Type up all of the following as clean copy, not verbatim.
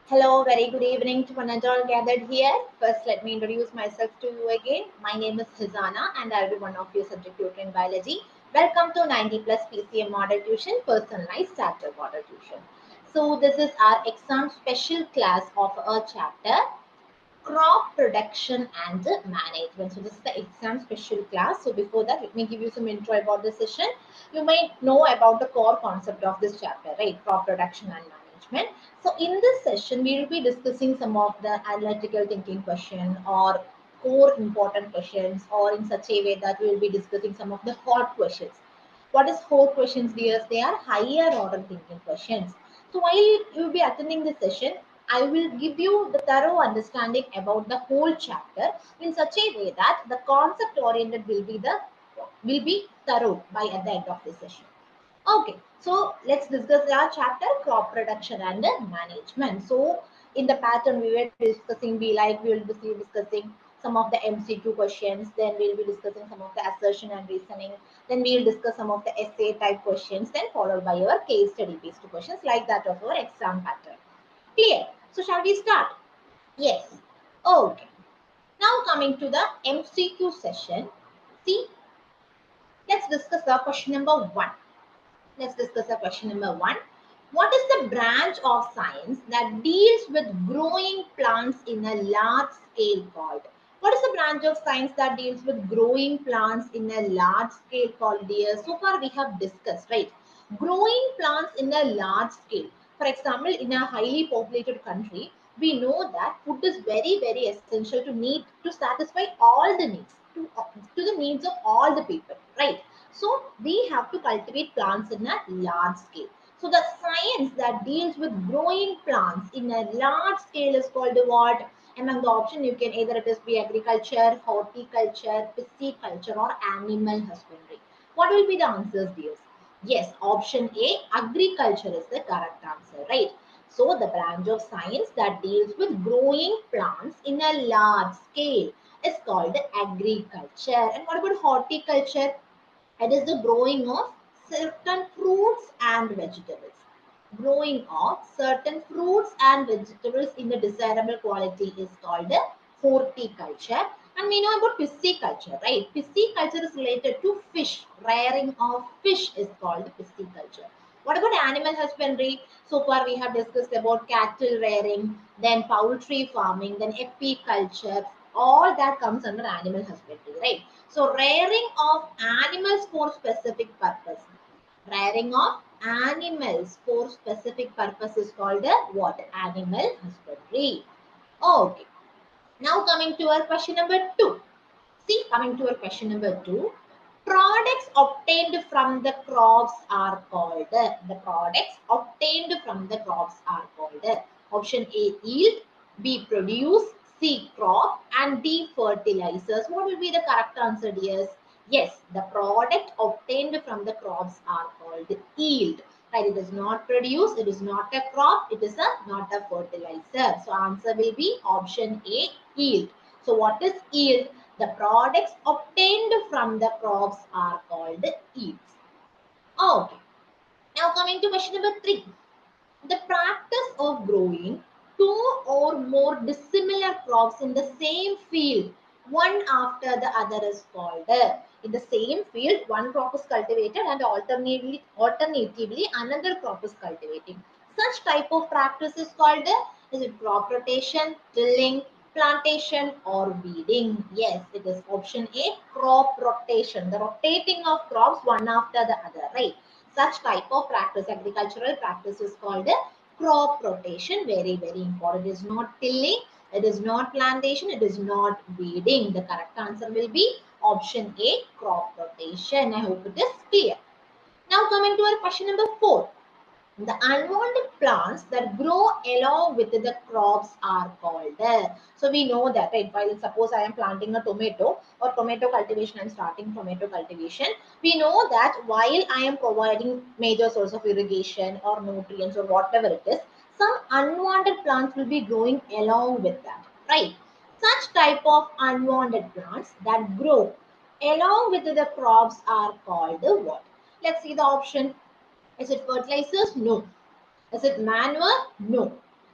Hello, very good evening to one and all gathered here. First, let me introduce myself to you again. My name is Hisana and I'll be one of your subject tutor in biology. Welcome to 90 plus PCM model tuition, personalized starter model tuition. So, this is our exam special class of a chapter crop production and management. So this is the exam special class. So before that, let me give you some intro about the session. You might know about the core concept of this chapter, right? Crop production and management. So in this session, we will be discussing some of the analytical thinking question or core important questions, or in such a way that we will be discussing some of the hot questions. What is hot questions, dears? They are higher order thinking questions. So while you will be attending this session, I will give you the thorough understanding about the whole chapter in such a way that the concept oriented will be thorough by at the end of this session. Okay, so let's discuss our chapter crop production and management. So in the pattern we were discussing, we will be discussing some of the MCQ questions, then we'll be discussing some of the assertion and reasoning, then we'll discuss some of the essay type questions, then followed by your case study based questions like that of our exam pattern. Clear? So shall we start? Yes. Okay. Now coming to the MCQ session. See, let's discuss the question number one. Let's discuss the question number one. What is the branch of science that deals with growing plants in a large scale called? What is the branch of science that deals with growing plants in a large scale called, dear? So far we have discussed, right? Growing plants in a large scale. For example, in a highly populated country, we know that food is very, very essential to satisfy all the needs, to the needs of all the people, right? So we have to cultivate plants in a large scale. So the science that deals with growing plants in a large scale is called what? Among the option, you can either it is be agriculture, horticulture, pisciculture, or animal husbandry. What will be the answers, dears? Yes, option A, agriculture is the correct answer, right? So the branch of science that deals with growing plants in a large scale is called agriculture. And what about horticulture? It is the growing of certain fruits and vegetables. Growing of certain fruits and vegetables in a desirable quality is called a horticulture. And we know about pisciculture, right? Pisciculture is related to fish. Rearing of fish is called pisciculture. What about animal husbandry? So far we have discussed about cattle rearing, then poultry farming, then apiculture. All that comes under animal husbandry, right? So rearing of animals for specific purpose. Rearing of animals for specific purpose is called a what? Animal husbandry. Okay. Now coming to our question number two. See, coming to our question number two. Products obtained from the crops are called. The products obtained from the crops are called. Option A, yield. B, produce. C, crop. And D, fertilizers. What will be the correct answer, dears? Yes, the product obtained from the crops are called yield. Right? It is not produce. It is not a crop. It is not a fertilizer. So answer will be option A, yield. So what is yield? The products obtained from the crops are called yields. Okay. Now coming to question number three. The practice of growing two or more dissimilar crops in the same field, one after the other, is called. In the same field, one crop is cultivated and alternatively another crop is cultivating. Such type of practice is called, is it crop rotation, tilling, plantation, or weeding? Yes, it is option A, crop rotation. The rotating of crops one after the other, right? Such type of practice, agricultural practice, is called a crop rotation. Very, very important. It is not tilling, it is not plantation, it is not weeding. The correct answer will be option A, crop rotation. I hope it is clear. Now coming to our question number four. The unwanted plants that grow along with the crops are called. So we know that, right? While suppose I am planting a tomato or tomato cultivation, I'm starting tomato cultivation. We know that while I am providing major source of irrigation or nutrients or whatever it is, some unwanted plants will be growing along with that, right? Such type of unwanted plants that grow along with the crops are called the what? Let's see the option. Is it fertilizers? No. Is it manure? No.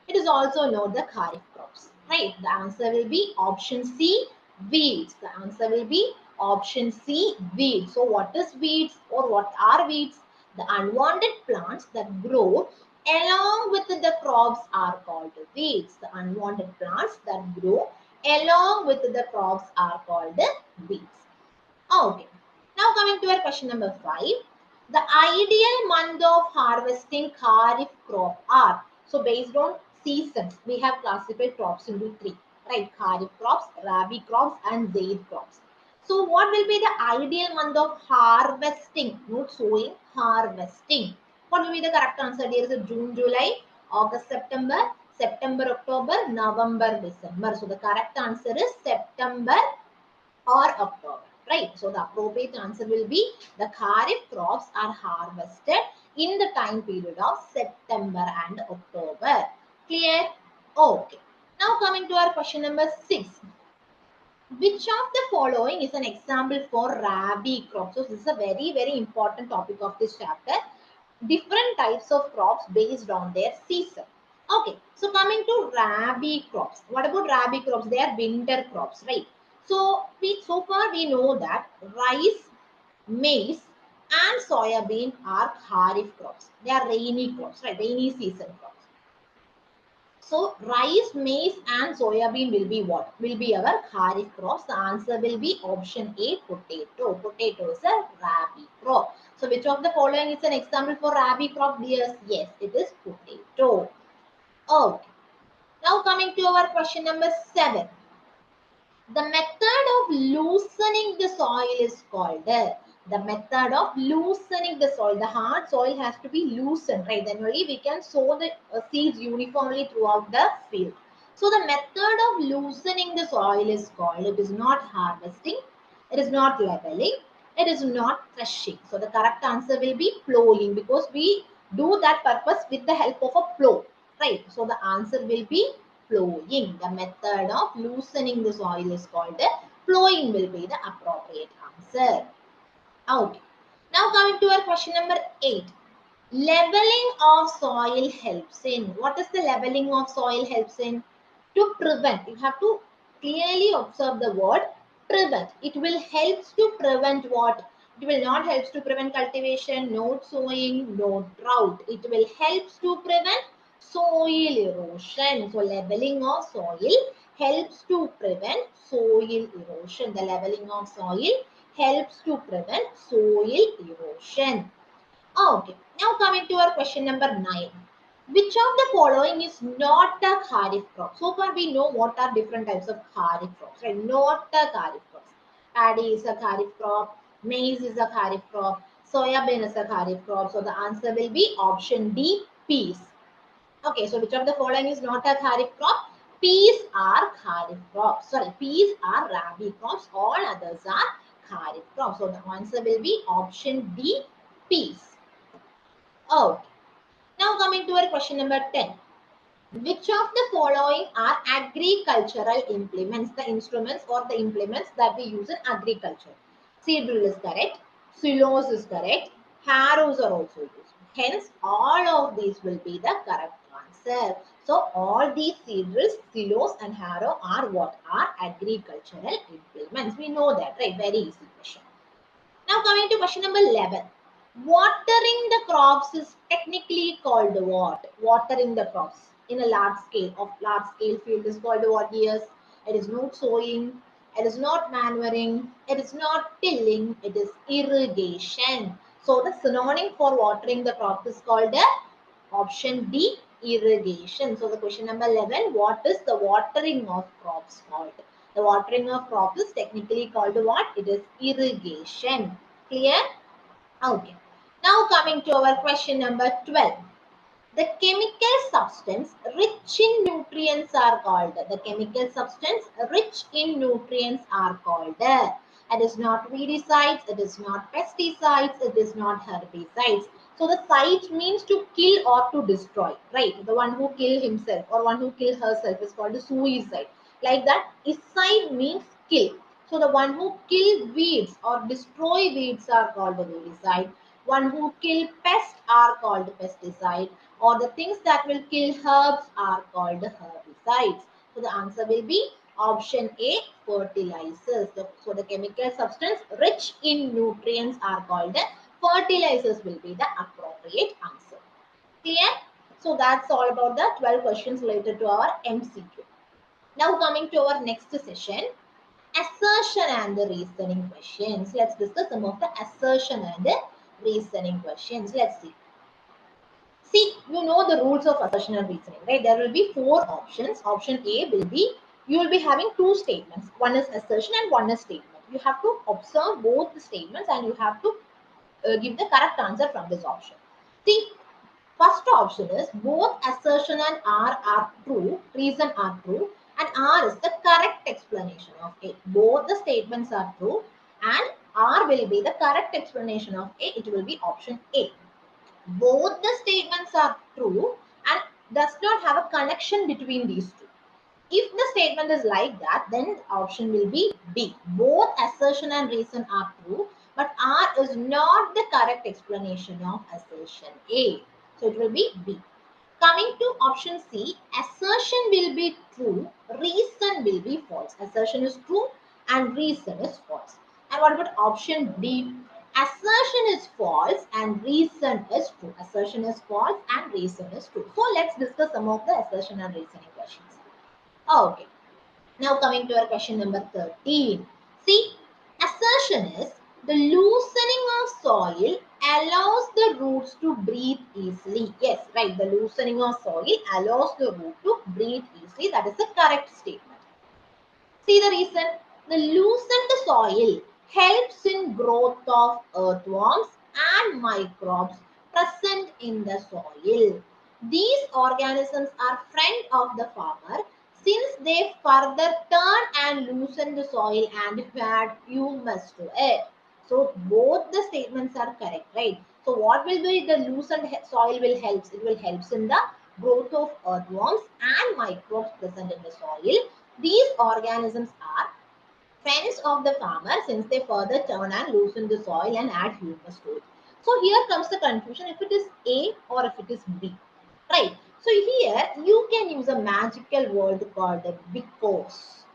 It is also known the kharif crops, right? The answer will be option C, weeds. The answer will be option C, weeds. So what is weeds or what are weeds? The unwanted plants that grow along with the crops are called weeds. The unwanted plants that grow along with the crops are called weeds. Okay. Now coming to our question number 5. The ideal month of harvesting kharif crop are. So based on seasons, we have classified crops into three. Right? Kharif crops, rabi crops and zaid crops. So what will be the ideal month of harvesting? Not sowing, harvesting. What will be the correct answer? There is a June, July, August, September, September, October, November, December. So the correct answer is September or October, right? So the appropriate answer will be the kharif crops are harvested in the time period of September and October. Clear? Okay. Now coming to our question number 6. Which of the following is an example for rabi crops? So this is a very, very important topic of this chapter. Different types of crops based on their season. Okay, so coming to rabi crops. What about rabi crops? They are winter crops, right? So far we know that rice, maize, and soybean are kharif crops. They are rainy crops, right? Rainy season crops. So rice, maize, and soybean will be what? Will be our kharif crops. The answer will be option A, potato. Potato is a rabi crop. So which of the following is an example for rabi crop? Yes, yes, it is potato. Okay. Now coming to our question number 7. The method of loosening the soil is called the method of loosening the soil. The hard soil has to be loosened, right? Then only we can sow the seeds uniformly throughout the field. So the method of loosening the soil is called, it is not harvesting, it is not leveling, it is not threshing. So the correct answer will be plowing, because we do that purpose with the help of a plow, right? So the answer will be plowing. The method of loosening the soil is called the plowing will be the appropriate answer. Okay. Now coming to our question number 8. Leveling of soil helps in. What is the leveling of soil helps in? To prevent. You have to clearly observe the word prevent. It will help to prevent what? It will not help to prevent cultivation, no sowing, no drought. It will help to prevent soil erosion. So leveling of soil helps to prevent soil erosion. The leveling of soil helps to prevent soil erosion. Okay, now coming to our question number 9. Which of the following is not a kharif crop? So far we know what are different types of kharif crops, right? Not a kharif crops. Paddy is a kharif crop, maize is a kharif crop, soybean is a kharif crop. So the answer will be option D, peas. Okay, so which of the following is not a kharif crop? Peas are kharif crops. Sorry, peas are rabi crops. All others are kharif crops. So the answer will be option D, peas. Okay. Now coming to our question number 10. Which of the following are agricultural implements, the instruments or the implements that we use in agriculture? Seed drill is correct, silos is correct, harrows are also used. Hence, all of these will be the correct answer. So, all these seed drills, silos and harrow are what? Are agricultural implements. We know that, right? Very easy question. Now coming to question number 11. Watering the crops is technically called what? Watering the crops in a large scale of large scale field is called what? Yes, it is not sowing, it is not manuring, it is not tilling, it is irrigation. So the synonym for watering the crops is called the option D, irrigation. So the question number 11, what is the watering of crops called? The watering of crops is technically called what? It is irrigation. Clear? Okay. Now coming to our question number 12. The chemical substance rich in nutrients are called. The chemical substance rich in nutrients are called. It is not weedicides, it is not pesticides, it is not herbicides. So the site means to kill or to destroy, right? The one who kill himself or one who kill herself is called a suicide. Like that, icide means kill. So the one who kill weeds or destroy weeds are called a weedicide. one who kill pests are called pesticide, or the things that will kill herbs are called herbicides. So the answer will be option A, fertilizers. So the chemical substance rich in nutrients are called fertilizers will be the appropriate answer. Clear? So that's all about the 12 questions related to our MCQ. Now coming to our next session, assertion and the reasoning questions. Let's discuss some of the assertion and the reasoning questions. Let's see. See, you know the rules of assertion and reasoning, right? There will be four options. Option A will be, you will be having two statements. One is assertion and one is statement. You have to observe both the statements and you have to give the correct answer from this option. See, first option is both assertion and are true, reason are true, and R is the correct explanation of A. Both the statements are true and R will be the correct explanation of A. It will be option A. Both the statements are true and does not have a connection between these two. If the statement is like that, then the option will be B. Both assertion and reason are true, but R is not the correct explanation of assertion A. So it will be B. Coming to option C, assertion will be true, reason will be false. Assertion is true and reason is false. And what about option D? Assertion is false and reason is true. Assertion is false and reason is true. So let's discuss some of the assertion and reasoning questions. Okay. Now coming to our question number 13. See, assertion is the loosening of soil allows the roots to breathe easily. Yes, right. The loosening of soil allows the root to breathe easily. That is the correct statement. See the reason? The loosened soil helps in growth of earthworms and microbes present in the soil. These organisms are friend of the farmer since they further turn and loosen the soil and add humus to it. So both the statements are correct, right? So what will be the loosened soil will helps? It will helps in the growth of earthworms and microbes present in the soil. These organisms are friends of the farmer since they further turn and loosen the soil and add humus to it. So here comes the confusion if it is A or if it is B. Right. So here you can use a magical word called because.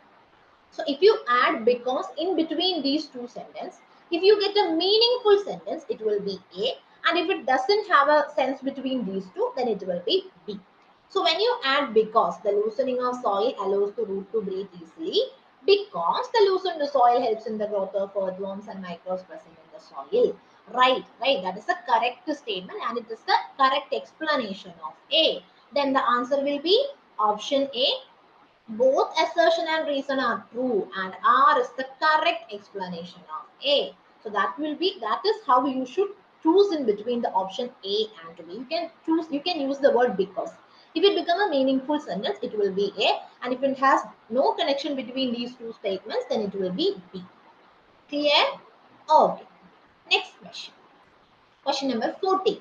So if you add because in between these two sentences, if you get a meaningful sentence, it will be A. And if it doesn't have a sense between these two, then it will be B. So when you add because, the loosening of soil allows the root to breathe easily. Because the loosened soil helps in the growth of earthworms and microbes present in the soil. Right, right. That is the correct statement and it is the correct explanation of A. Then the answer will be option A, both assertion and reason are true and R is the correct explanation of A. So that is how you should choose in between the option A and B. You can use the word because. If it becomes a meaningful sentence, it will be A. And if it has no connection between these two statements, then it will be B. Clear? Okay. Next question. Question number 14.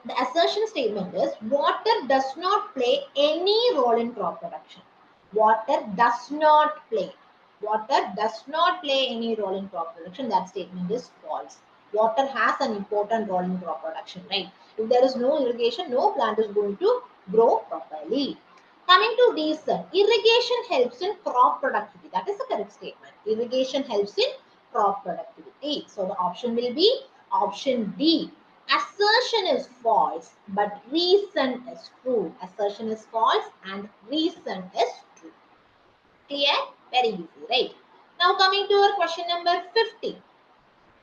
The assertion statement is water does not play any role in crop production. Water does not play. Water does not play any role in crop production. That statement is false. Water has an important role in crop production, right? If there is no irrigation, no plant is going to grow properly. Coming to reason, irrigation helps in crop productivity. That is the correct statement. Irrigation helps in crop productivity. So the option will be option D. Assertion is false, but reason is true. Assertion is false and reason is true. Clear? Very easy, right? Now coming to our question number 50.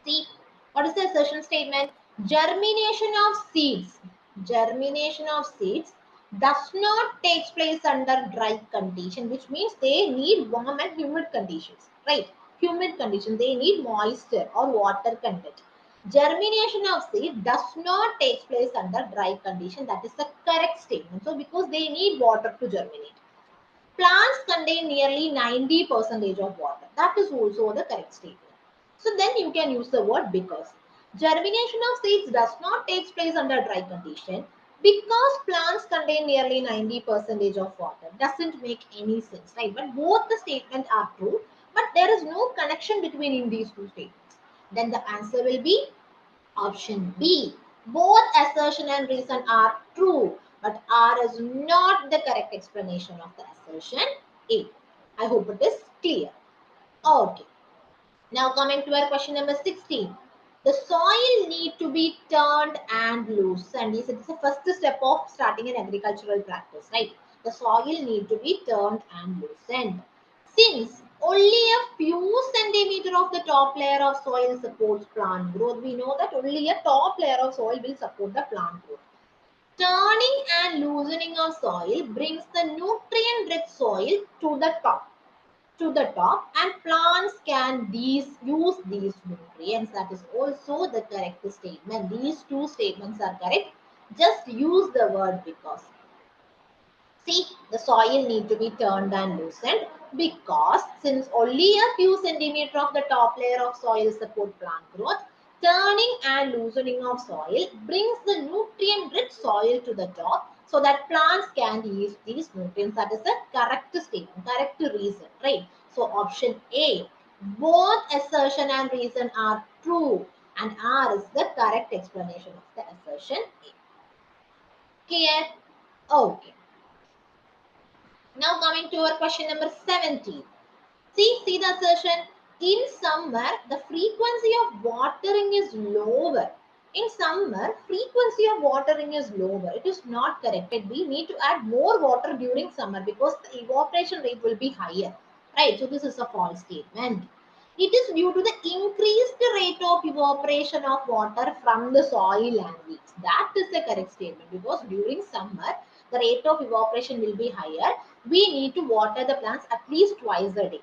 See, what is the assertion statement? Germination of seeds. Germination of seeds does not take place under dry condition, which means they need warm and humid conditions, right? Humid condition, they need moisture or water content. Germination of seed does not take place under dry condition. That is the correct statement. So because they need water to germinate. Plants contain nearly 90% of water. That is also the correct statement. So then you can use the word because. Germination of seeds does not take place under dry condition because plants contain nearly 90% of water. Doesn't make any sense, right? But both the statements are true, but there is no connection between these two statements. Then the answer will be Option B, both assertion and reason are true, but R is not the correct explanation of the assertion A. I hope it is clear. Okay. Now coming to our question number 16. The soil need to be turned and loosened. This is the first step of starting an agricultural practice, right? The soil need to be turned and loosened. Since only a few centimeter of the top layer of soil supports plant growth, we know that only a top layer of soil will support the plant growth. Turning and loosening of soil brings the nutrient-rich soil to the top and plants can use these nutrients. That is also the correct statement. These two statements are correct. Just use the word because. See, the soil need to be turned and loosened because since only a few centimeter of the top layer of soil support plant growth, turning and loosening of soil brings the nutrient rich soil to the top so that plants can use these nutrients. That is the correct statement, correct reason, right? So option A, both assertion and reason are true and R is the correct explanation of the assertion A. Clear? Okay. Now coming to our question number 17. See the assertion. In summer, the frequency of watering is lower. In summer, frequency of watering is lower. It is not corrected. We need to add more water during summer because the evaporation rate will be higher. Right? So this is a false statement. It is due to the increased rate of evaporation of water from the soil and leaves. That is the correct statement because during summer, the rate of evaporation will be higher. We need to water the plants at least twice a day.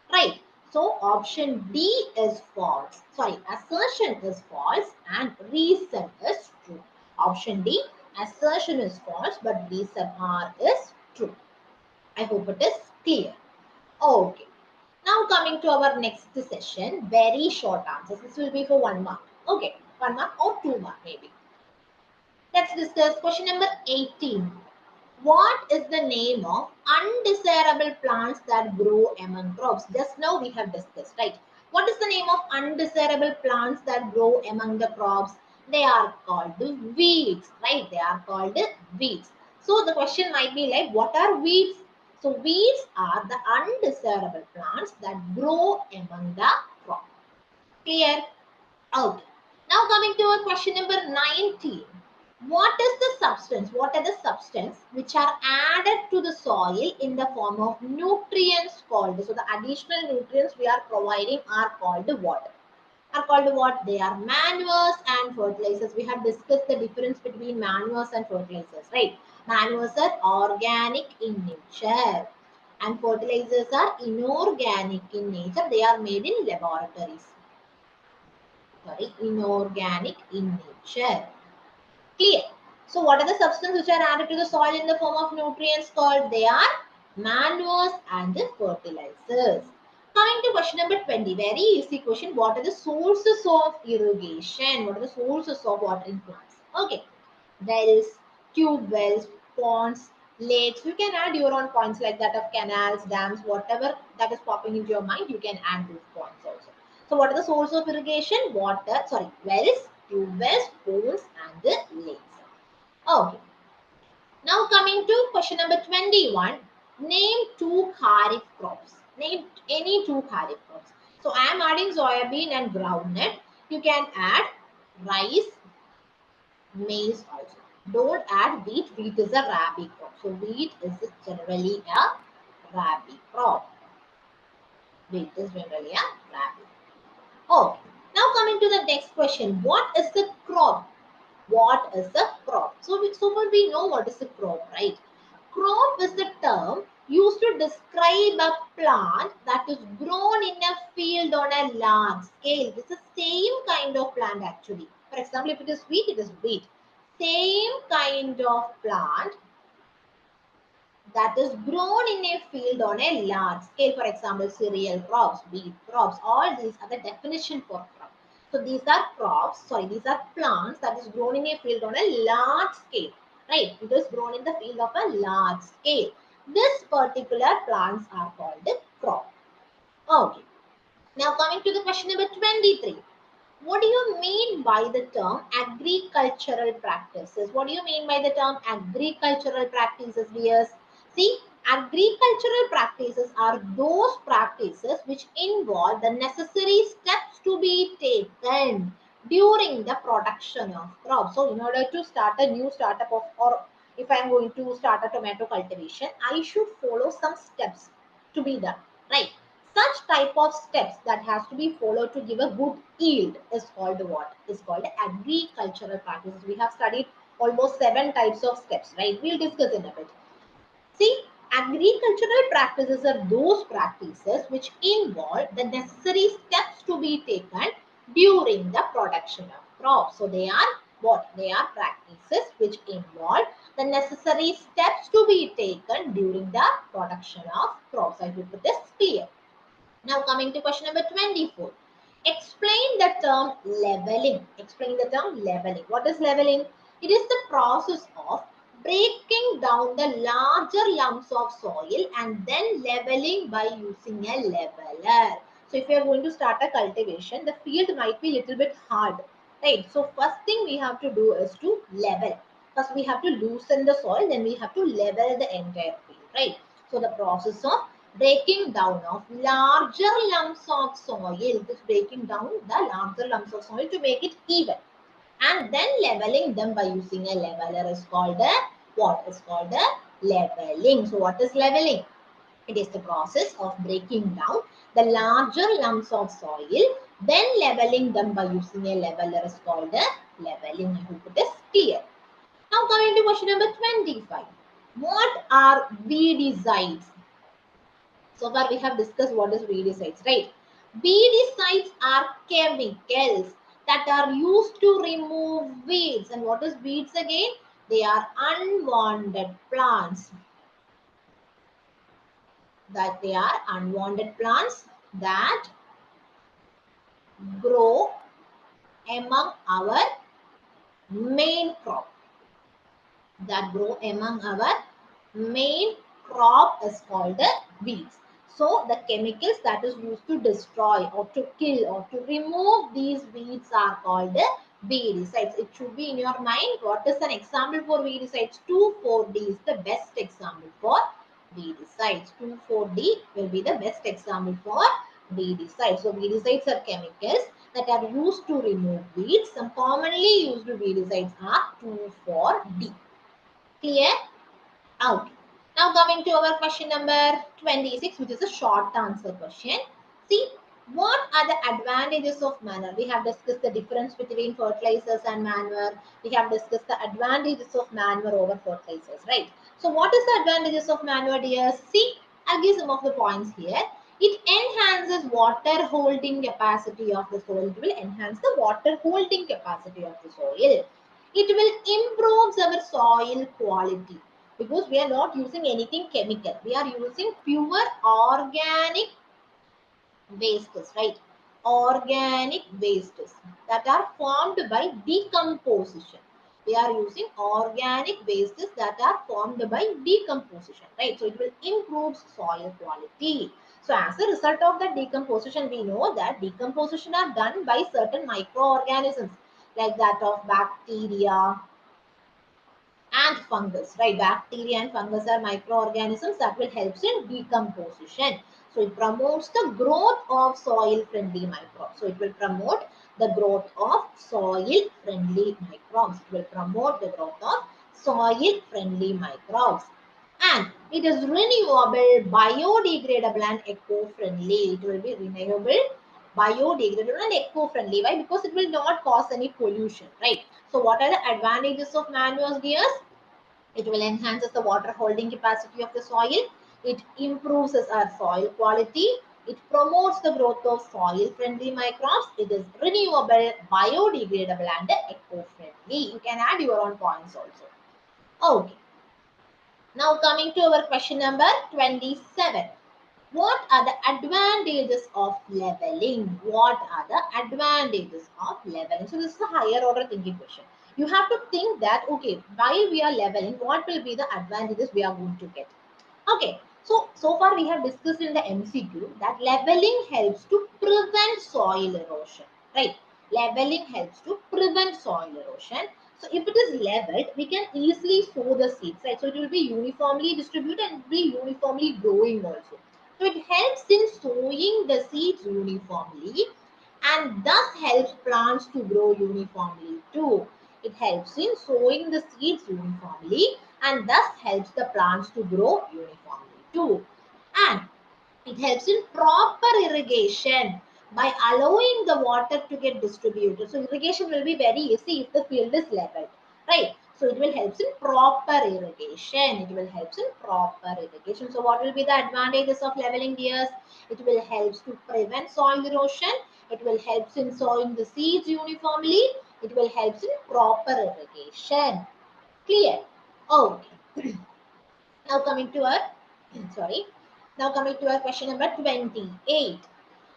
Right. So option D is false. Sorry, assertion is false and reason is true. Option D, assertion is false, but reason R is true. I hope it is clear. Okay. Now coming to our next session, very short answers. This will be for 1 mark. Okay, 1 mark or 2 mark maybe. Let's discuss question number 18. What is the name of undesirable plants that grow among crops? Just now we have discussed, right? What is the name of undesirable plants that grow among the crops? They are called weeds, right? They are called weeds. So the question might be like, what are weeds? So weeds are the undesirable plants that grow among the crop. Clear? Okay. Now coming to our question number 19. What is the substance? What are the substance which are added to the soil in the form of nutrients called? So the additional nutrients we are providing are called what? Are called what? They are manures and fertilizers. We have discussed the difference between manures and fertilizers, right? Manures are organic in nature and fertilizers are inorganic in nature. They are made in laboratories. Sorry, inorganic in nature. Clear. So what are the substances which are added to the soil in the form of nutrients called? They are manures and the fertilizers. Coming to question number 20, very easy question. What are the sources of irrigation? What are the sources of watering plants? Okay, wells, tube wells, ponds, lakes. You can add your own points like that of canals, dams, whatever that is popping into your mind. You can add those points also. So what are the source of irrigation? Wells, tube wells, ponds, and the lakes. Okay. Now coming to question number 21. Name two kharif crops. Name any two kharif crops. So I am adding soybean and groundnut. You can add rice, maize also. Don't add wheat. Wheat is a rabi crop. So wheat is generally a rabi crop. Wheat is generally a rabi. Okay. Now coming to the next question. What is the crop? What is the crop? So far we know what is the crop, right? Crop is the term used to describe a plant that is grown in a field on a large scale. It's the same kind of plant actually. For example, if it is wheat, it is wheat. Same kind of plant that is grown in a field on a large scale. For example, cereal crops, wheat crops, all these are the definition for crop. So these are crops, these are plants that is grown in a field on a large scale, right? It is grown in the field of a large scale. This particular plants are called the crop. Okay. Now coming to the question number 23. What do you mean by the term agricultural practices? What do you mean by the term agricultural practices, dears? See, agricultural practices are those practices which involve the necessary steps to be taken during the production of crops. So, in order to start a new startup of, or if I am going to start a tomato cultivation, I should follow some steps to be done, right? Such type of steps that has to be followed to give a good yield is called what? Is called agricultural practices. We have studied almost 7 types of steps, right? We'll discuss in a bit. See, agricultural practices are those practices which involve the necessary steps to be taken during the production of crops. So they are what? They are practices which involve the necessary steps to be taken during the production of crops. I hope it is clear. Now coming to question number 24. Explain the term leveling. Explain the term leveling. What is leveling? It is the process of breaking down the larger lumps of soil and then leveling by using a leveler. So if you are going to start a cultivation, the field might be a little bit hard, right? So first thing we have to do is to level. First we have to loosen the soil, then we have to level the entire field, right? So the process of breaking down of larger lumps of soil. This breaking down the larger lumps of soil to make it even, and then leveling them by using a leveler is called a what? Is called a leveling. So what is leveling? It is the process of breaking down the larger lumps of soil, then leveling them by using a leveler is called a leveling. I hope it is clear. Now coming to question number 25. What are weedicides? So far we have discussed what is weedicides, right? Weedicides are chemicals that are used to remove weeds. And what is weeds again? They are unwanted plants. That they are unwanted plants that grow among our main crop. That grow among our main crop is called the weeds. So the chemicals that is used to destroy or to kill or to remove these weeds are called the weedicides. It should be in your mind. What is an example for weedicides? 2,4-D is the best example for weedicides. 2,4-D will be the best example for weedicides. So weedicides are chemicals that are used to remove weeds. Some commonly used weedicides are 2,4-D. Clear? Okay. Now coming to our question number 26, which is a short answer question. See, what are the advantages of manure? We have discussed the difference between fertilizers and manure. We have discussed the advantages of manure over fertilizers, right? So what is the advantages of manure, dear? See, I'll give some of the points here. It enhances water holding capacity of the soil. It will enhance the water holding capacity of the soil. It will improve our soil quality because we are not using anything chemical. We are using pure organic wastes, right? Organic wastes that are formed by decomposition. We are using organic wastes that are formed by decomposition, right? So it will improve soil quality. So as a result of the decomposition, we know that decomposition are done by certain microorganisms like that of bacteria, and fungus, right? Bacteria and fungus are microorganisms that will help in decomposition. So it promotes the growth of soil-friendly microbes. So it will promote the growth of soil-friendly microbes. It will promote the growth of soil-friendly microbes. And it is renewable, biodegradable, and eco-friendly. It will be renewable, biodegradable, and eco-friendly. Why? Because it will not cause any pollution, right? So what are the advantages of manures, dears? It will enhance the water holding capacity of the soil. It improves our soil quality. It promotes the growth of soil friendly microbes. It is renewable, biodegradable, and eco friendly. You can add your own points also. Okay. Now coming to our question number 27. What are the advantages of leveling? What are the advantages of leveling? So this is a higher order thinking question. You have to think that, okay, while we are leveling, what will be the advantages we are going to get? Okay, so far we have discussed in the MCQ that leveling helps to prevent soil erosion, right? Leveling helps to prevent soil erosion. So if it is leveled, we can easily sow the seeds, right? So it will be uniformly distributed and be uniformly growing also. So it helps in sowing the seeds uniformly and thus helps plants to grow uniformly too. It helps in sowing the seeds uniformly and thus helps the plants to grow uniformly too. And it helps in proper irrigation by allowing the water to get distributed. So irrigation will be very easy if the field is leveled, right? So it will help in proper irrigation. It will help in proper irrigation. So what will be the advantages of leveling, dears? It will help to prevent soil erosion. It will help in sowing the seeds uniformly. It will help in proper irrigation. Clear? Okay. Now coming to our sorry. Now coming to our question number 28.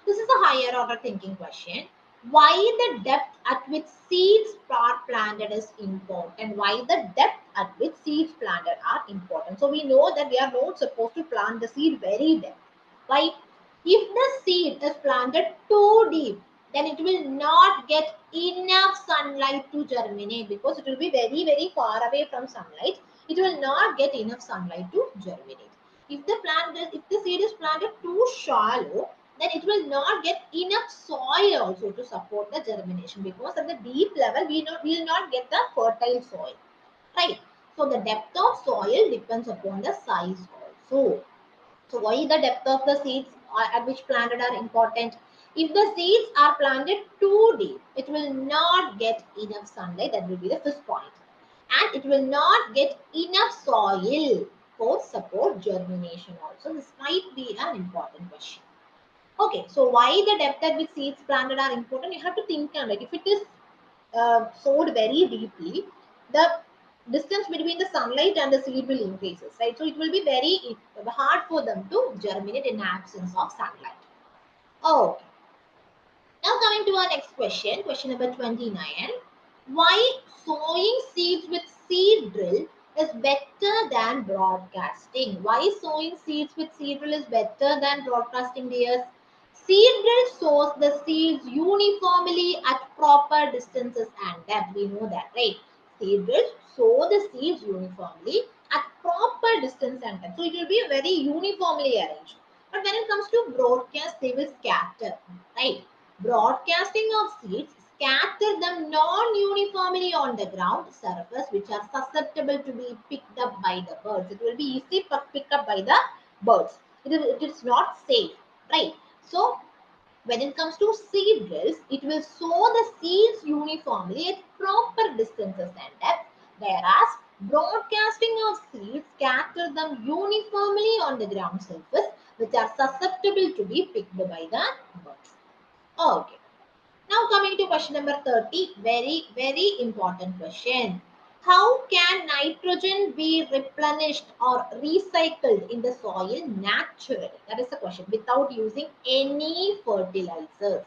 This is a higher order thinking question. Why the depth at which seeds are planted is important? Why the depth at which seeds planted are important? So we know that we are not supposed to plant the seed very deep. Why? If the seed is planted too deep, then it will not get enough sunlight to germinate because it will be very, very far away from sunlight. It will not get enough sunlight to germinate. If the seed is planted too shallow, then it will not get enough soil also to support the germination because at the deep level we will not get the fertile soil, right? So the depth of soil depends upon the size also. So why the depth of the seeds at which planted are important? If the seeds are planted too deep, it will not get enough sunlight. That will be the first point. And it will not get enough soil for support germination also. This might be an important question. Okay, so why the depth at which seeds planted are important? You have to think on it. If it is sowed very deeply, the distance between the sunlight and the seed will increases, right? So it will be very hard for them to germinate in absence of sunlight. Okay. Now coming to our next question, question number 29. Why sowing seeds with seed drill is better than broadcasting? Why sowing seeds with seed drill is better than broadcasting, dears? Seed drill sows the seeds uniformly at proper distances and depth. We know that, right? Seed drill sow the seeds uniformly at proper distance and depth. So it will be very uniformly arranged. But when it comes to broadcast, they will scatter, right? Broadcasting of seeds scatter them non-uniformly on the ground surface which are susceptible to be picked up by the birds. It will be easily picked up by the birds. It is not safe, right? So when it comes to seed drills, it will sow the seeds uniformly at proper distances and depth, whereas broadcasting of seeds scatter them uniformly on the ground surface which are susceptible to be picked by the birds. Okay. Now coming to question number 30, very, very important question. How can nitrogen be replenished or recycled in the soil naturally? That is the question. Without using any fertilizers.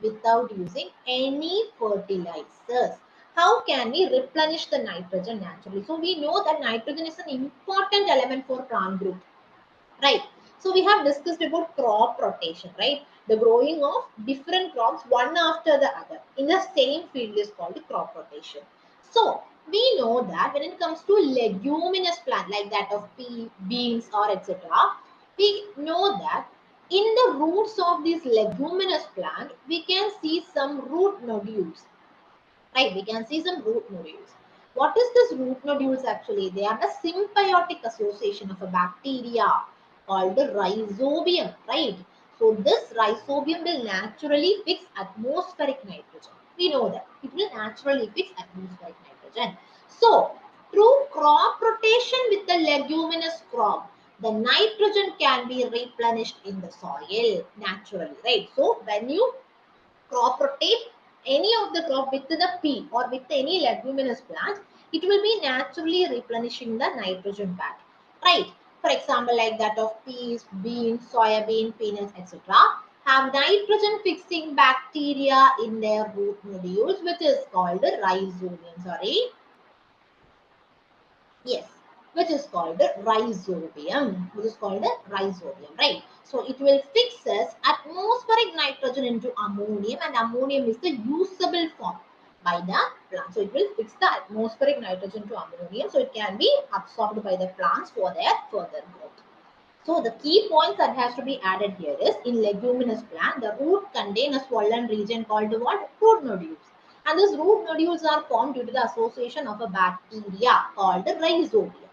Without using any fertilizers. How can we replenish the nitrogen naturally? So we know that nitrogen is an important element for plant growth. Right. So we have discussed about crop rotation, right? The growing of different crops one after the other in the same field is called crop rotation. So we know that when it comes to leguminous plant like that of pea, beans or etc., we know that in the roots of these leguminous plant, we can see some root nodules. Right, we can see some root nodules. What is this root nodules actually? They are the symbiotic association of a bacteria called the rhizobium, right? So this rhizobium will naturally fix atmospheric nitrogen. We know that it will naturally fix atmospheric nitrogen. So through crop rotation with the leguminous crop, the nitrogen can be replenished in the soil naturally, right? So when you crop rotate any of the crop with the pea or with any leguminous plant, it will be naturally replenishing the nitrogen back. Right? For example, like that of peas, beans, soybean, peanuts, etc. have nitrogen fixing bacteria in their root nodules, which is called the rhizobium. Sorry. Yes. which is called the rhizobium, right? So it will fixes atmospheric nitrogen into ammonium, and ammonium is the usable form by the plant. So it will fix the atmospheric nitrogen to ammonium, so it can be absorbed by the plants for their further growth. So the key points that has to be added here is in leguminous plant, the root contain a swollen region called what? Root nodules. And these root nodules are formed due to the association of a bacteria called the rhizobium.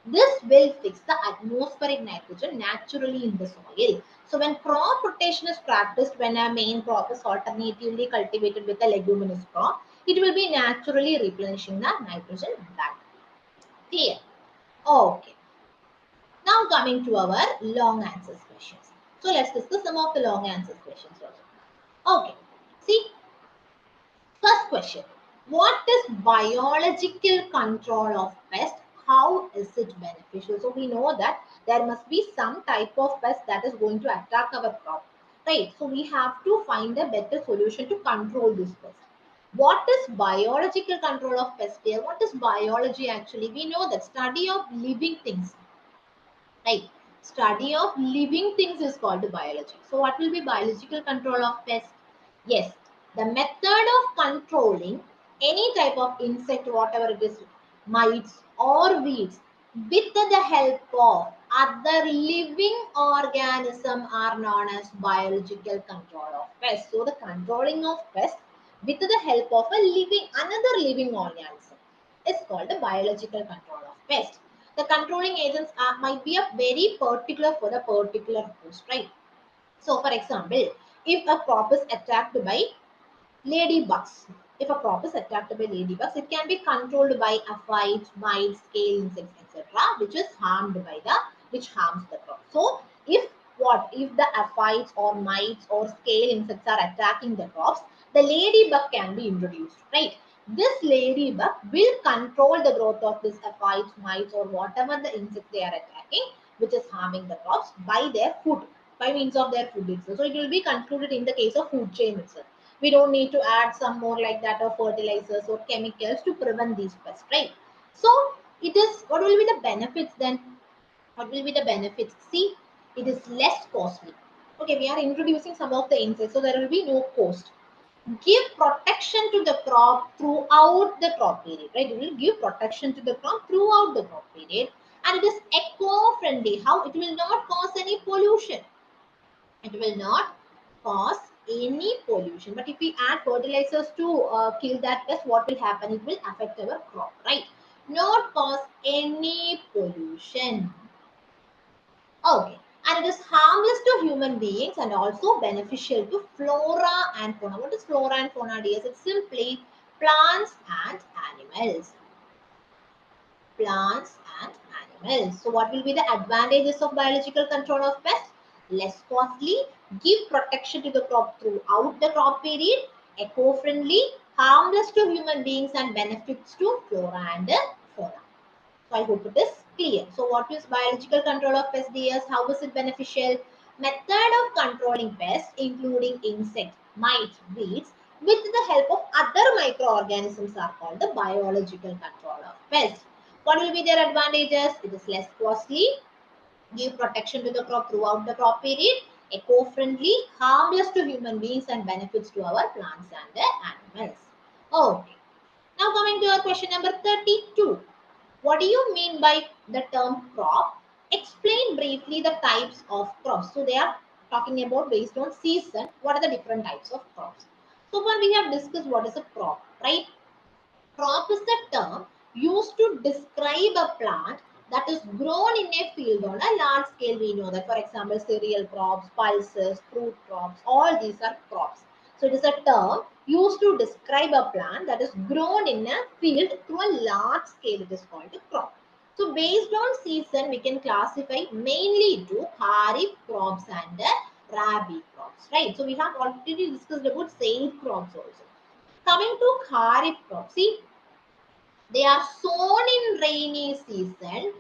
This will fix the atmospheric nitrogen naturally in the soil. So when crop rotation is practiced, when a main crop is alternatively cultivated with a leguminous crop, it will be naturally replenishing the nitrogen back. Clear? Okay. Now coming to our long answers questions. So let's discuss some of the long answers questions also. Okay. See, first question. What is biological control of pest? How is it beneficial? So we know that there must be some type of pest that is going to attack our crop. Right. So we have to find a better solution to control this pest. What is biological control of pest here? What is biology actually? We know that study of living things. Right. Study of living things is called biology. So what will be biological control of pest? Yes, the method of controlling any type of insect, whatever it is, mites or weeds, with the help of other living organism are known as biological control of pest. So the controlling of pest with the help of a living, another living organism is called the biological control of pest. The controlling agents might be a very particular for the particular host, right? So, for example, if a crop is attacked by ladybugs, if a crop is attacked by ladybugs, it can be controlled by aphids, mites, scale insects, etc., which harms the crop. So, if the aphids or mites or scale insects are attacking the crops, the ladybug can be introduced, right? This ladybug will control the growth of this aphids, mites, or whatever the insect they are attacking, which is harming the crops by their food, by means of their food itself. So it will be concluded in the case of food chain itself. We don't need to add some more like that of fertilizers or chemicals to prevent these pests, right? So it is, what will be the benefits then? What will be the benefits? See, it is less costly. Okay, we are introducing some of the insects, so there will be no cost. Give protection to the crop throughout the crop period, right? It will give protection to the crop throughout the crop period, and it is eco-friendly. How? It will not cause any pollution. It will not cause any pollution. But if we add fertilizers to kill that pest, what will happen? It will affect our crop, right? Not cause any pollution. Okay. And it is harmless to human beings and also beneficial to flora and fauna. What is flora and fauna, dears? It's simply plants and animals. Plants and animals. So what will be the advantages of biological control of pests? Less costly, give protection to the crop throughout the crop period, eco-friendly, harmless to human beings and benefits to flora and fauna. So I hope it is clear. So what is biological control of pests, dears? How is it beneficial? Method of controlling pests including insects, mites, weeds with the help of other microorganisms are called the biological control of pests. What will be their advantages? It is less costly, give protection to the crop throughout the crop period, eco-friendly, harmless to human beings and benefits to our plants and the animals. Okay. Now coming to our question number 32. What do you mean by the term crop? Explain briefly the types of crops. So they are talking about based on season, what are the different types of crops. So far we have discussed what is a crop, right? Crop is the term used to describe a plant that is grown in a field on a large scale. We know that, for example, cereal crops, pulses, fruit crops, all these are crops. So it is a term used to describe a plant that is grown in a field to a large scale. It is called a crop. So based on season, we can classify mainly into kharif crops and rabi crops, right? So we have already discussed about zaid crops also. Coming to kharif crops, see, they are sown in rainy season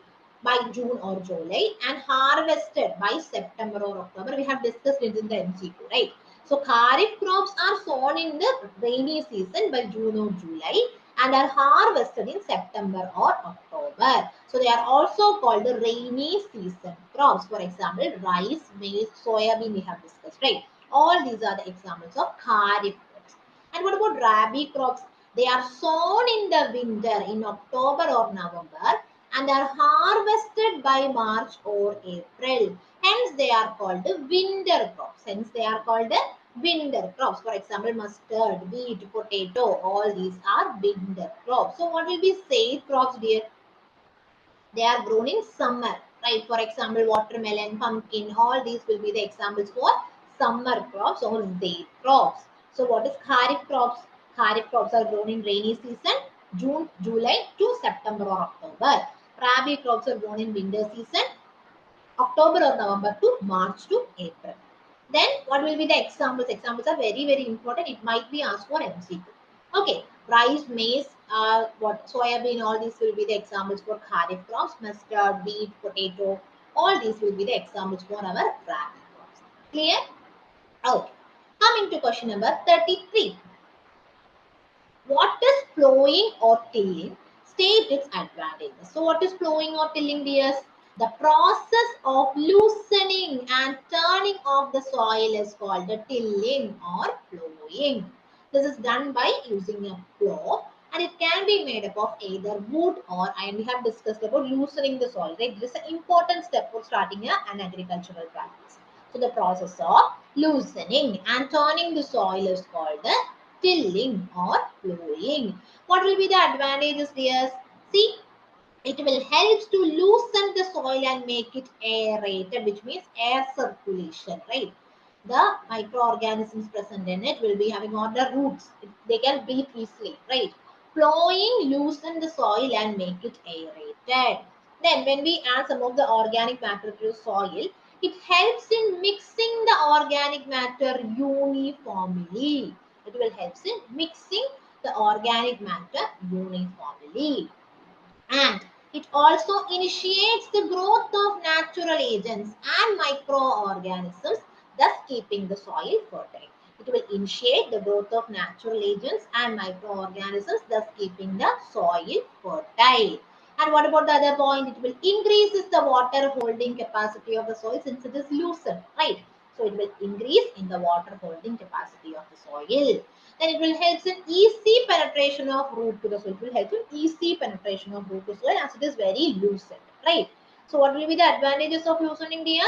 by June or July and harvested by September or October. We have discussed it in the MCQ, right? So Kharif crops are sown in the rainy season by June or July and are harvested in September or October. October. So they are also called the rainy season crops. For example, rice, maize, soybean we have discussed, right? All these are the examples of Kharif crops. And what about Rabi crops? They are sown in the winter in October or November and are harvested by March or April. Hence, they are called the winter crops. Hence, they are called the winter crops. For example, mustard, wheat, potato, all these are winter crops. So, what will be safe crops, dear? They are grown in summer, right? For example, watermelon, pumpkin, all these will be the examples for summer crops or zaid crops. So what is Kharif crops? Kharif crops are grown in rainy season, June, July to September or October. Rabi crops are grown in winter season, October or November to March to April. Then what will be the examples? Examples are very, very important. It might be asked for MCQ. Okay, rice, maize, what soybean, all these will be the examples for Kharif crops, mustard, wheat, potato, all these will be the examples for our Rabi crops. Clear? Okay. Coming to question number 33. What is plowing or tilling? State its advantages. So, what is plowing or tilling, dears? The process of loosening and turning of the soil is called the tilling or plowing. This is done by using a plow and it can be made up of either wood or iron. We have discussed about loosening the soil, right? This is an important step for starting an agricultural practice. So, the process of loosening and turning the soil is called the tilling or plowing. What will be the advantages, dears? See, it will help to loosen the soil and make it aerated, which means air circulation, right? The microorganisms present in it will be having all the roots. They can breathe easily, right? Plowing loosen the soil and make it aerated. Then when we add some of the organic matter to the soil, it helps in mixing the organic matter uniformly. It will help in mixing the organic matter uniformly. And it also initiates the growth of natural agents and microorganisms, thus keeping the soil fertile. It will initiate the growth of natural agents and microorganisms, thus keeping the soil fertile. And what about the other point? It will increases the water holding capacity of the soil since it is loosened, right? So it will increase in the water holding capacity of the soil. Then it will help in easy penetration of root to the soil. It will help in easy penetration of root to soil as it is very loosened, right? So what will be the advantages of loosening, dears?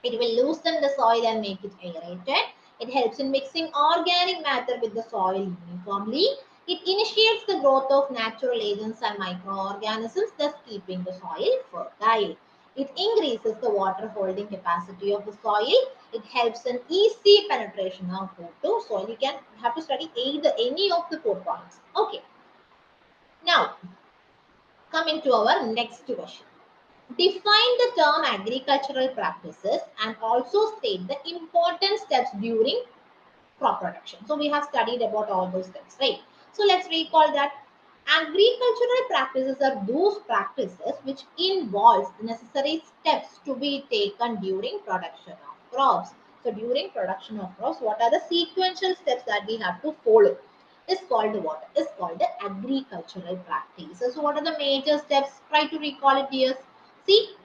It will loosen the soil and make it aerated. It helps in mixing organic matter with the soil uniformly. It initiates the growth of natural agents and microorganisms, thus keeping the soil fertile. It increases the water holding capacity of the soil. It helps in easy penetration of root to soil. You can have to study either any of the 4 points. Okay. Now, coming to our next question. Define the term agricultural practices and also state the important steps during crop production. So we have studied about all those steps, right? So let's recall that agricultural practices are those practices which involves the necessary steps to be taken during production of crops. So during production of crops, what are the sequential steps that we have to follow? Is called what? Is called the agricultural practices. So what are the major steps? Try to recall it, dears. See,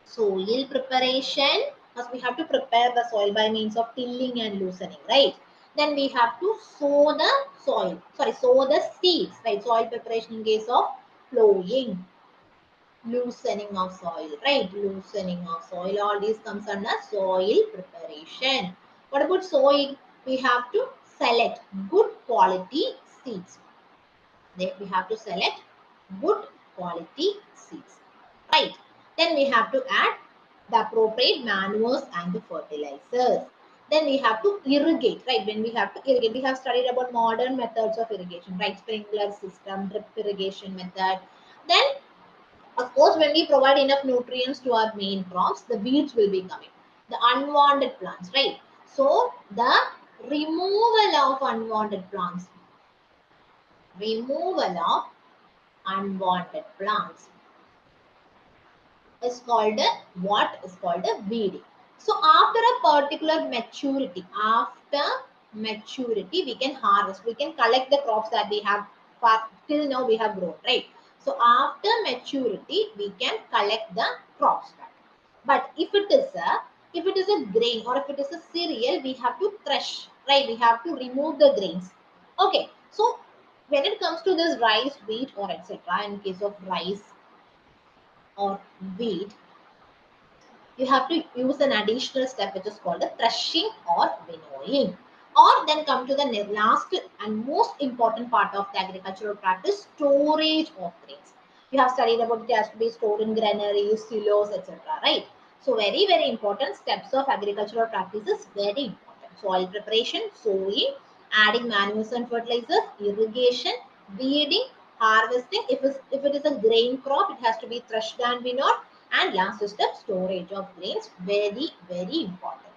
soil preparation, because we have to prepare the soil by means of tilling and loosening, right? Then we have to sow the soil, sow the seeds, right? Soil preparation in case of plowing, loosening of soil, right? Loosening of soil, all these comes under soil preparation. What about sowing? We have to select good quality seeds. We have to select good quality seeds, right? Then we have to add the appropriate manures and the fertilizers. Then we have to irrigate, right? When we have to irrigate, we have studied about modern methods of irrigation, right? Sprinkler system, drip irrigation method. Then, of course, when we provide enough nutrients to our main crops, the weeds will be coming, the unwanted plants, right? So the removal of unwanted plants, removal of unwanted plants is called a, what is called a weeding. So after a particular maturity, after maturity, we can harvest, we can collect the crops that we have till now we have grown, right? So after maturity, we can collect the crops back. But if it is a grain or if it is a cereal, we have to thresh, right? We have to remove the grains. Okay, so when it comes to this rice, wheat, or etc., in case of rice or wheat, you have to use an additional step which is called the threshing or winnowing. Or then come to the last and most important part of the agricultural practice, storage of grains. You have studied about it has to be stored in granaries, silos, etc. Right? So very important steps of agricultural practice is very important. Soil preparation, sowing, adding manures and fertilizers, irrigation, weeding, harvesting. If it is a grain crop, it has to be threshed and winnowed, and last step, storage of grains. Very important.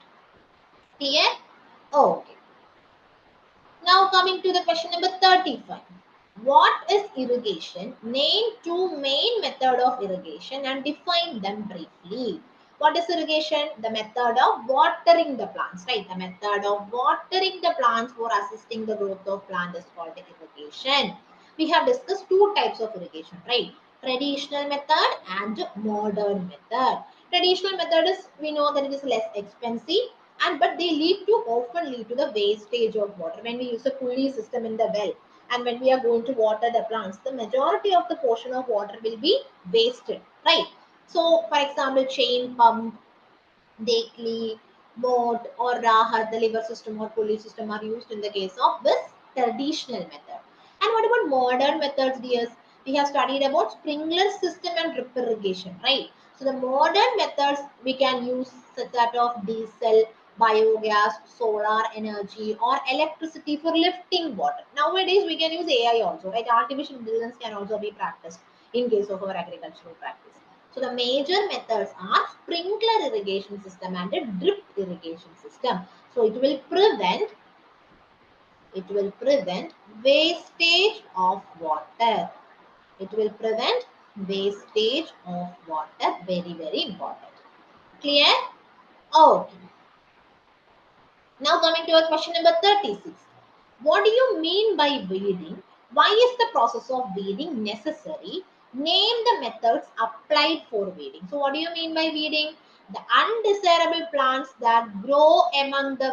Clear? Okay. Now coming to the question number 35. What is irrigation? Name two main method of irrigation and define them briefly. What is irrigation? The method of watering the plants, right? The method of watering the plants for assisting the growth of plant is called irrigation. We have discussed two types of irrigation, right? Traditional method and modern method. Traditional method is, we know that it is less expensive, and but they often lead to the wastage of water. When we use a pulley system in the well and when we are going to water the plants, the majority of the portion of water will be wasted, right? So for example, chain pump, Dekli, Moat, or Rahat, the liver system or pulley system are used in the case of this traditional method. And what about modern methods, dears? We have studied about sprinkler system and drip irrigation, right? So the modern methods we can use such that of diesel, biogas, solar energy, or electricity for lifting water. Nowadays we can use AI also, right? Artificial intelligence can also be practiced in case of our agricultural practice. So the major methods are sprinkler irrigation system and a drip irrigation system. So it will prevent wastage of water. It will prevent wastage of water. Very important. Clear? Okay. Now coming to our question number 36. What do you mean by weeding? Why is the process of weeding necessary? Name the methods applied for weeding. So what do you mean by weeding? The undesirable plants that grow among the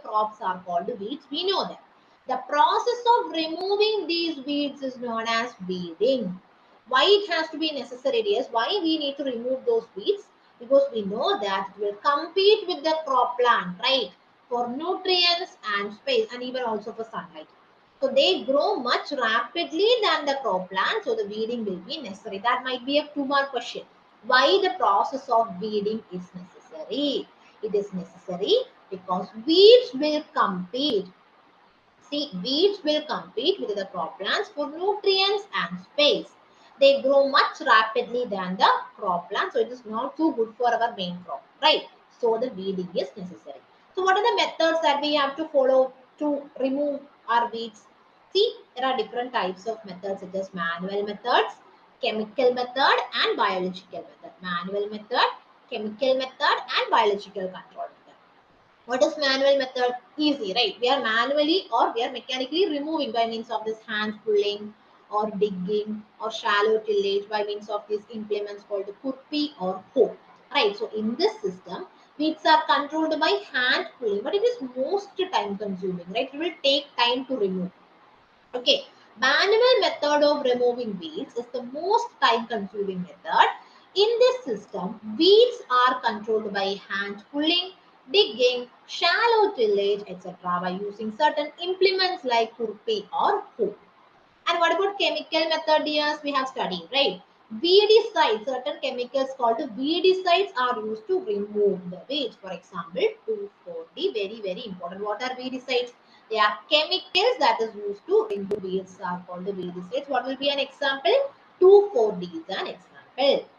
crops are called weeds. We know that. The process of removing these weeds is known as weeding. Why it has to be necessary is why we need to remove those weeds, because we know that it will compete with the crop plant, right, for nutrients and space and even also for sunlight. So they grow much rapidly than the crop plant, so the weeding will be necessary. That might be a 2 mark question. Why the process of weeding is necessary? It is necessary because weeds will compete. See, weeds will compete with the crop plants for nutrients and space. They grow much rapidly than the crop plant, so it is not too good for our main crop, right? So the weeding is necessary. So what are the methods that we have to follow to remove our weeds? See, there are different types of methods such as manual methods, chemical method, and biological method. Manual method, chemical method, and biological control method. What is manual method? Easy, right? We are manually or we are mechanically removing by means of this hand pulling or digging or shallow tillage by means of these implements called kurpi or hoe. Right. So in this system, weeds are controlled by hand pulling, but it is most time consuming, right? It will take time to remove. Okay, manual method of removing weeds is the most time consuming method. In this system, weeds are controlled by hand pulling, digging, shallow tillage, etc. by using certain implements like kurpi or hoe. And what about chemical method? Yes, we have studied, right? Weedicides, certain chemicals called weedicides are used to remove the weeds. For example, 2,4-D, very important. What are weedicides? They are chemicals that is used to remove weeds are called the weedicides. What will be an example? 2,4-D is an example.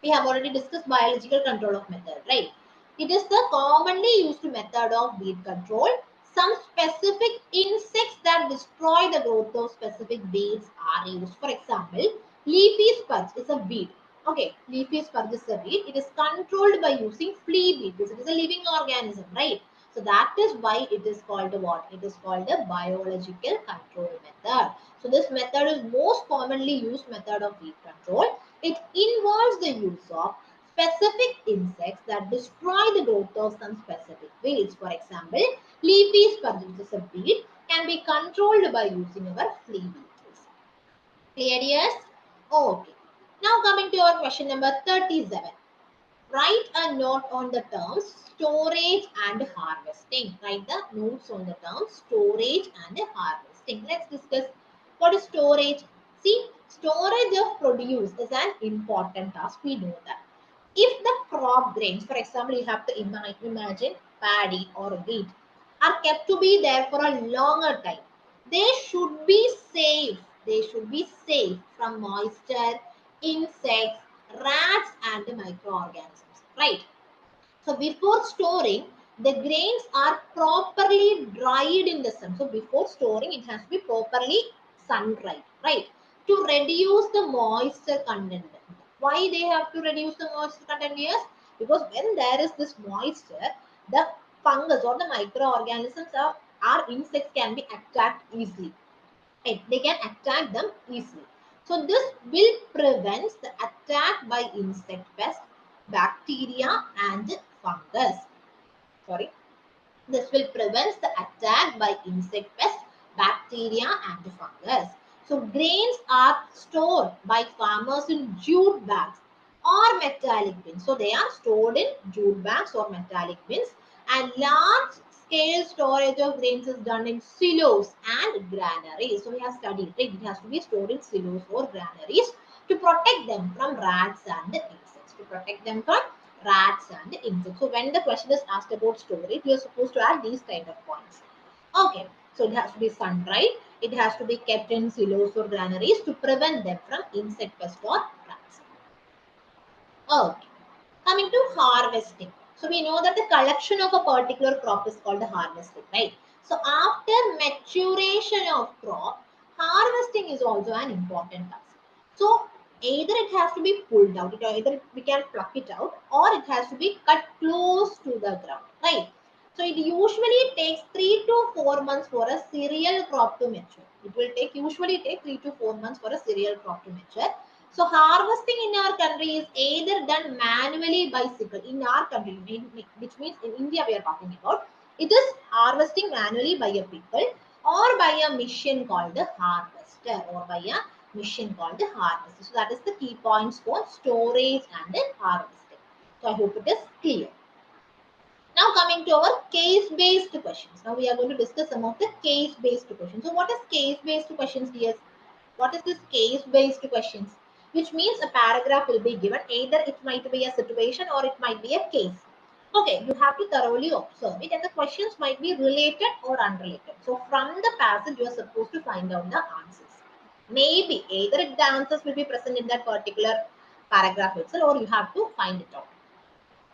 We have already discussed biological control of method, right? It is the commonly used method of weed control. Some specific insects that destroy the growth of specific weeds are used. For example, leafy spurge is a weed. Okay, leafy spurge is a weed. It is controlled by using flea beetles. It is a living organism, right? So that is why it is called what? It is called the biological control method. So this method is most commonly used method of weed control. It involves the use of specific insects that destroy the growth of some specific weeds. For example, leafy spurges of weed can be controlled by using our flea beetles. Clear, yes? Okay. Now coming to our question number 37. Write a note on the terms storage and harvesting. Write the notes on the terms storage and harvesting. Let's discuss what is storage. See, storage of produce is an important task. We know that. If the crop grains, for example, you have to imagine paddy or wheat, are kept to be there for a longer time, they should be safe. They should be safe from moisture, insects, rats, and microorganisms. Right? So before storing, the grains are properly dried in the sun. So before storing, it has to be properly sun dried, right? To reduce the moisture content. Why they have to reduce the moisture content? Yes, because when there is this moisture, the fungus or the microorganisms or insects can be attacked easily. Right? They can attack them easily. So this will prevent the attack by insect pests, bacteria, and fungus. Sorry. This will prevent the attack by insect pests, bacteria, and fungus. So grains are stored by farmers in jute bags or metallic bins. So they are stored in jute bags or metallic bins, and large scale storage of grains is done in silos and granaries. So we have studied, right? It has to be stored in silos or granaries to protect them from rats and insects. To protect them from rats and insects. So when the question is asked about storage, you are supposed to add these kind of points. Okay, so it has to be sun dried. It has to be kept in silos or granaries to prevent them from insect pests or rats. Okay. Coming to harvesting. So we know that the collection of a particular crop is called the harvesting, right? So after maturation of crop, harvesting is also an important task. So either it has to be pulled out, either we can pluck it out, or it has to be cut close to the ground, right? So it usually takes 3 to 4 months for a cereal crop to mature. It will take usually take 3 to 4 months for a cereal crop to mature. So harvesting in our country is either done manually by sickle. In our country, which means in India we are talking about, it is harvesting manually by a pickle or by a machine called the harvester or by a machine called the harvester. So that is the key points for storage and then harvesting. So I hope it is clear. Now coming to our case-based questions. Now we are going to discuss some of the case-based questions. So what is case-based questions, dear? What is this case-based questions? Which means a paragraph will be given. Either it might be a situation or it might be a case. Okay, you have to thoroughly observe it and the questions might be related or unrelated. So from the passage, you are supposed to find out the answers. Maybe either the answers will be present in that particular paragraph itself or you have to find it out.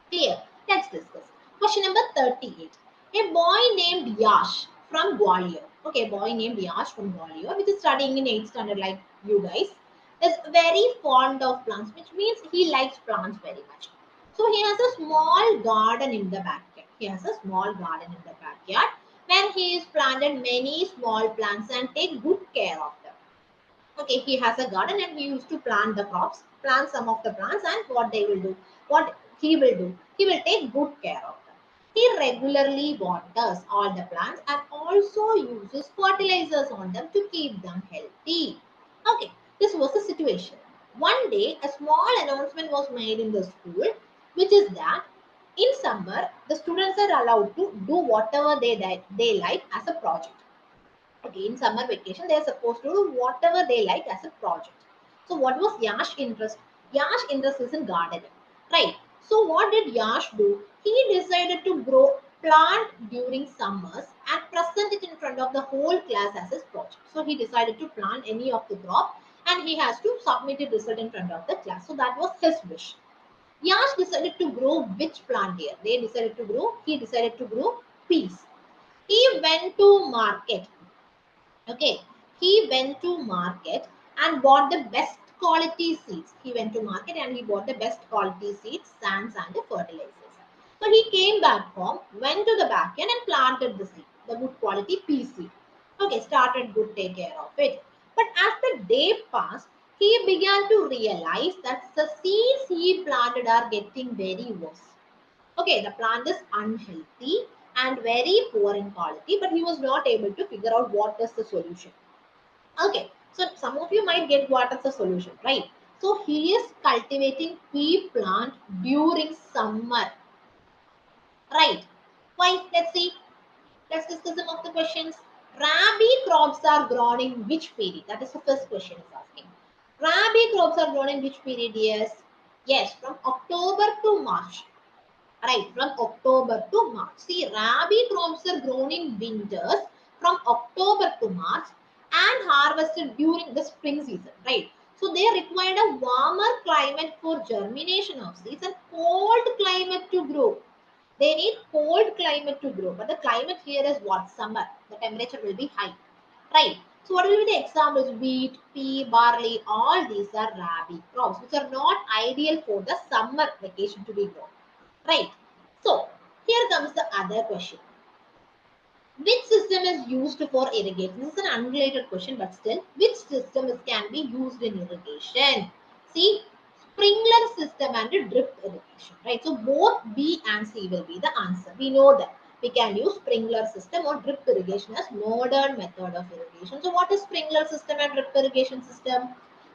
Clear. Let's discuss. Question number 38. A boy named Yash from Gwalior. Okay, boy named Yash from Gwalior, which is studying in 8th standard like you guys, is very fond of plants, which means he likes plants very much. So he has a small garden in the backyard. He has a small garden in the backyard where he has planted many small plants and take good care of them. Okay, he has a garden and he used to plant the crops, plant some of the plants, and what they will do, what he will take good care of them. He regularly waters all the plants and also uses fertilizers on them to keep them healthy. Okay, this was the situation. One day a small announcement was made in the school, which is that in summer the students are allowed to do whatever they like as a project. Okay, in summer vacation they are supposed to do whatever they like as a project. So what was Yash interest? Yash interest is in gardening, right? So what did Yash do? He decided to grow plant during summers and present it in front of the whole class as his project. So he decided to plant any of the crop and he has to submit the result in front of the class. So that was his wish. Yash decided to grow which plant here? He decided to grow peas. He went to market. Okay, he went to market and bought the best quality seeds. He went to market and he bought the best quality seeds, sands, and the fertilizers. So he came back home, went to the backyard and planted the seed, the good quality pea seed. Okay, started good take care of it. But as the day passed, he began to realize that the seeds he planted are getting very worse. Okay, the plant is unhealthy and very poor in quality, but he was not able to figure out what is the solution. Okay, so some of you might get what is the solution, right? So he is cultivating pea plant during summer, right? Why? Let's see. Let's discuss some of the questions. Rabi crops are grown in which period? That is the first question is asking. Rabi crops are grown in which period? Yes, from October to March. Right, from October to March. See, rabi crops are grown in winters from October to March and harvested during the spring season. Right. So they required a warmer climate for germination of seeds and cold climate to grow. They need cold climate to grow, but the climate here is what? Summer. The temperature will be high. Right. So what will be the examples? Wheat, pea, barley, all these are rabi crops, which are not ideal for the summer vacation to be grown. Right. So here comes the other question. Which system is used for irrigation? This is an unrelated question, but still, which system can be used in irrigation? See, sprinkler system and drip irrigation, right? So both B and C will be the answer. We know that we can use sprinkler system or drip irrigation as modern method of irrigation. So what is sprinkler system and drip irrigation system?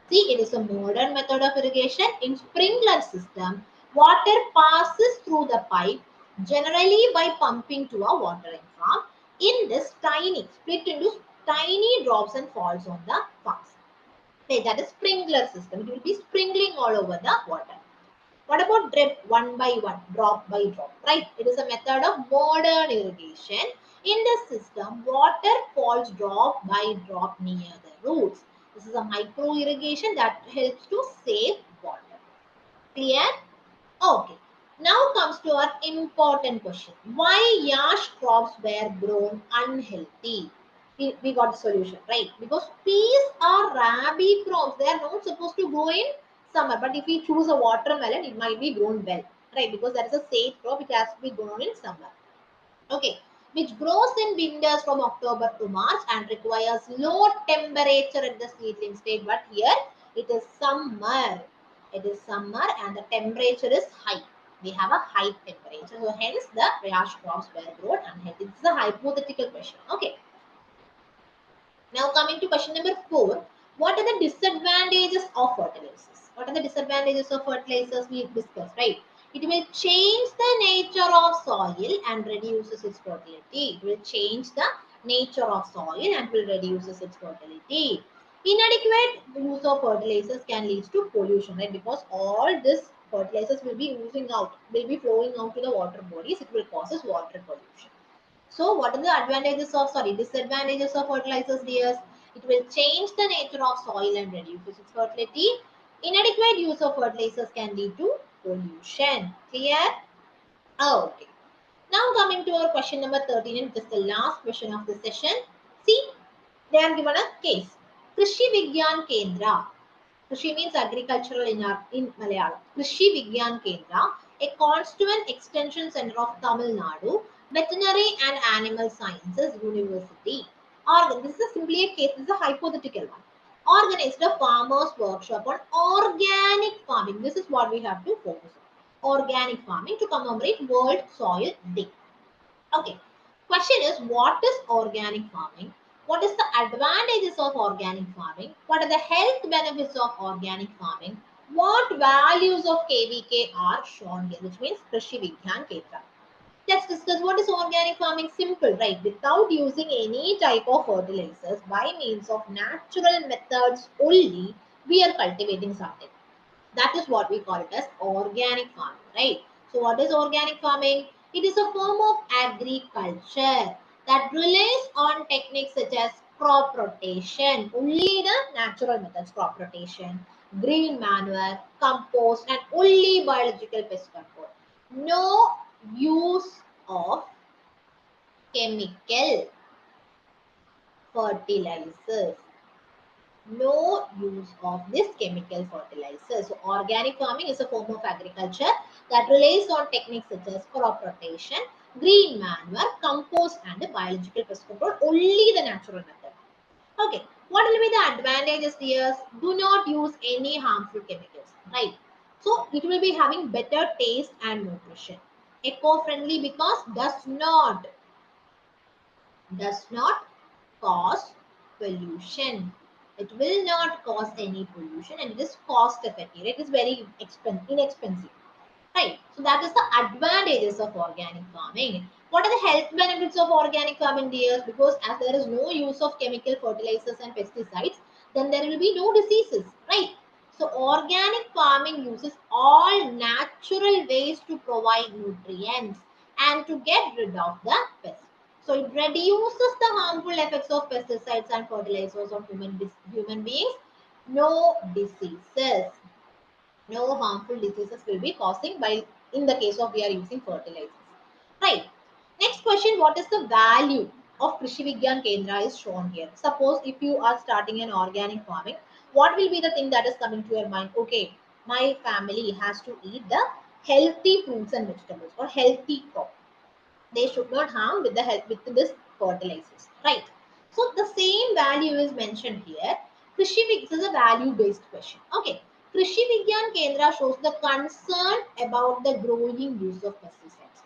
See, it is a modern method of irrigation. In sprinkler system, water passes through the pipe generally by pumping to a watering farm. In this, tiny split into tiny drops and falls on the farms. Okay, that is sprinkler system. It will be sprinkling all over the water. What about drip? One by one, drop by drop, right? It is a method of modern irrigation. In this system, water falls drop by drop near the roots. This is a micro irrigation that helps to save water. Clear? Okay. Now comes to our important question. Why yash crops were grown unhealthy? We got the solution, right? Because peas are rabi crops. They are not supposed to grow in summer. But if we choose a watermelon, it might be grown well, right? Because that is a safe crop. It has to be grown in summer. Okay. Which grows in winters from October to March and requires low temperature at the seedling stage. But here it is summer. It is summer and the temperature is high. We have a high temperature. So hence the Rayash crops were grown unhealthy. This is a hypothetical question. Okay. Now coming to question number 4. What are the disadvantages of fertilizers? What are the disadvantages of fertilizers we discussed, right? It will change the nature of soil and reduces its fertility. It will change the nature of soil and will reduces its fertility. Inadequate use of fertilizers can lead to pollution, right? Because all this fertilizers will be will be flowing out to the water bodies. It will causes water pollution. So what are the disadvantages of fertilizers, dears? It will change the nature of soil and reduces its fertility. Inadequate use of fertilizers can lead to pollution. Clear? Okay. Now coming to our question number 13, and just the last question of the session. See, they are given a case. Krishi Vigyan Kendra. Krishi means agricultural in Malayalam. Krishi Vigyan Kendra, a constituent extension center of Tamil Nadu, Veterinary and Animal Sciences University. This is simply a case, this is a hypothetical one. Organized a farmers' workshop on organic farming. This is what we have to focus on. Organic farming to commemorate World Soil Day. Okay. Question is, what is organic farming? What is the advantages of organic farming? What are the health benefits of organic farming? What values of KVK are shown here, which means Krishi Vigyan Kendra. Let's discuss what is organic farming. Simple, right? Without using any type of fertilizers, by means of natural methods only, we are cultivating something. That is what we call it as organic farming, right? So what is organic farming? It is a form of agriculture that relies on techniques such as crop rotation, only the natural methods, crop rotation, green manure, compost, and only biological pest control. No use of chemical fertilizers. no use of this chemical fertilizer. So organic farming is a form of agriculture that relies on techniques such as crop rotation, green manure, compost, and biological pest control, only the natural method. Okay, what will be the advantages here? Do not use any harmful chemicals, right? So it will be having better taste and nutrition. Eco-friendly because does not cause pollution. It will not cause any pollution and it is cost effective. It is very inexpensive. Right. So that is the advantages of organic farming. What are the health benefits of organic farming, dears? Because as there is no use of chemical fertilizers and pesticides, then there will be no diseases, right? So organic farming uses all natural ways to provide nutrients and to get rid of the pests. So it reduces the harmful effects of pesticides and fertilizers on human beings. No diseases, no harmful diseases will be causing by in the case of we are using fertilizers, right? Next question, what is the value of Krishi Vigyan Kendra is shown here. Suppose if you are starting an organic farming, what will be the thing that is coming to your mind? Okay, my family has to eat the healthy fruits and vegetables or healthy crop. They should not harm with the help with this fertilizers, right? So the same value is mentioned here. This is a value based question. Okay, Krishi Vigyan Kendra shows the concern about the growing use of pesticides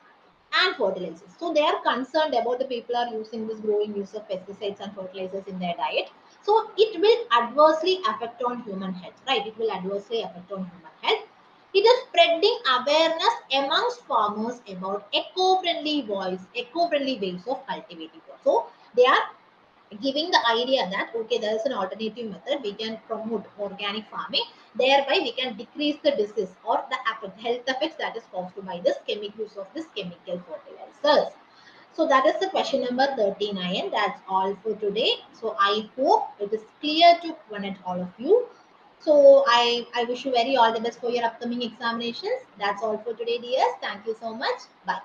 and fertilizers. So they are concerned about the people are using this growing use of pesticides and fertilizers in their diet. So it will adversely affect on human health, right? It will adversely affect on human health. It is spreading awareness amongst farmers about eco-friendly ways of cultivating. So they are giving the idea that okay, there is an alternative method, we can promote organic farming, thereby we can decrease the disease or the health effects that is caused by this chemical use of this chemical fertilizers. So that is the question number 39. That's all for today. So I hope it is clear to one and all of you. So I wish you very all the best for your upcoming examinations. That's all for today, dears. Thank you so much. Bye.